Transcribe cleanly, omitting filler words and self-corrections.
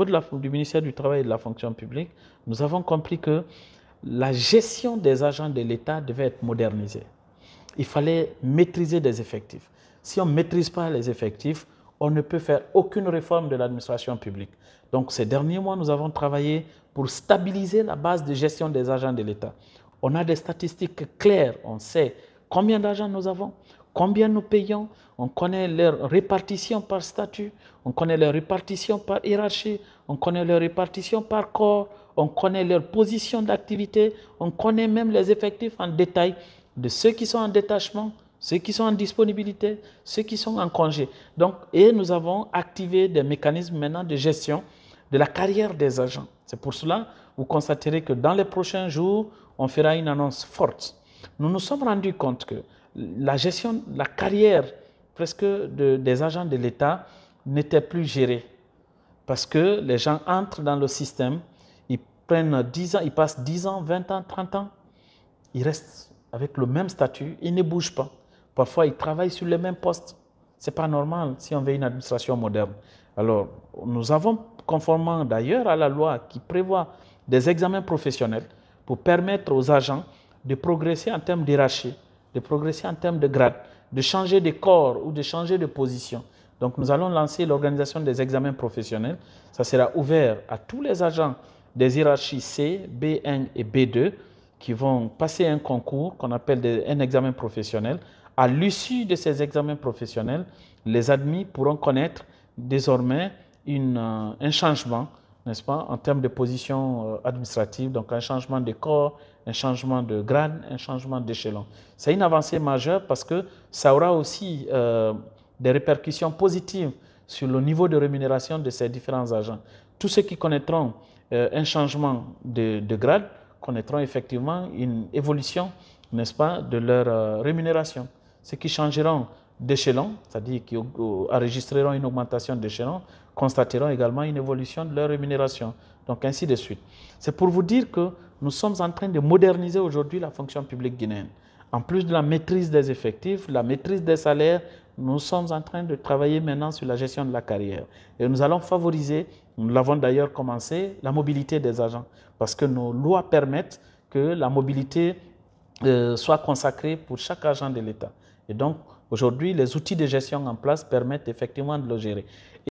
niveau du ministère du Travail et de la fonction publique, nous avons compris que la gestion des agents de l'État devait être modernisée. Il fallait maîtriser des effectifs. Si on ne maîtrise pas les effectifs, on ne peut faire aucune réforme de l'administration publique. Donc, ces derniers mois, nous avons travaillé pour stabiliser la base de gestion des agents de l'État. On a des statistiques claires, on sait combien d'agents nous avons, combien nous payons, on connaît leur répartition par statut, on connaît leur répartition par hiérarchie, on connaît leur répartition par corps, on connaît leur position d'activité, on connaît même les effectifs en détail de ceux qui sont en détachement, ceux qui sont en disponibilité, ceux qui sont en congé. Donc, et nous avons activé des mécanismes maintenant de gestion de la carrière des agents. C'est pour cela vous constaterez que dans les prochains jours, on fera une annonce forte. Nous nous sommes rendus compte que la gestion, la carrière presque des agents de l'État n'était plus gérée. Parce que les gens entrent dans le système, ils prennent 10 ans, ils passent 10 ans, 20 ans, 30 ans, ils restent avec le même statut, ils ne bougent pas. Parfois, ils travaillent sur les mêmes postes. Ce n'est pas normal si on veut une administration moderne. Alors, nous avons, conformément d'ailleurs à la loi qui prévoit des examens professionnels pour permettre aux agents de progresser en termes d'hiérarchie, de progresser en termes de grade, de changer de corps ou de changer de position. Donc, nous allons lancer l'organisation des examens professionnels. Ça sera ouvert à tous les agents des hiérarchies C, B1 et B2 qui vont passer un concours qu'on appelle un examen professionnel. À l'issue de ces examens professionnels, les admis pourront connaître désormais un changement, n'est-ce pas, en termes de position administrative, donc un changement de corps, un changement de grade, un changement d'échelon. C'est une avancée majeure parce que ça aura aussi des répercussions positives sur le niveau de rémunération de ces différents agents. Tous ceux qui connaîtront un changement de grade connaîtront effectivement une évolution, n'est-ce pas, de leur rémunération. Ceux qui changeront d'échelon, c'est-à-dire qui enregistreront une augmentation d'échelon, constateront également une évolution de leur rémunération. Donc ainsi de suite. C'est pour vous dire que nous sommes en train de moderniser aujourd'hui la fonction publique guinéenne. En plus de la maîtrise des effectifs, la maîtrise des salaires, nous sommes en train de travailler maintenant sur la gestion de la carrière. Et nous allons favoriser, nous l'avons d'ailleurs commencé, la mobilité des agents. Parce que nos lois permettent que la mobilité soit consacrée pour chaque agent de l'État. Et donc, aujourd'hui, les outils de gestion en place permettent effectivement de le gérer.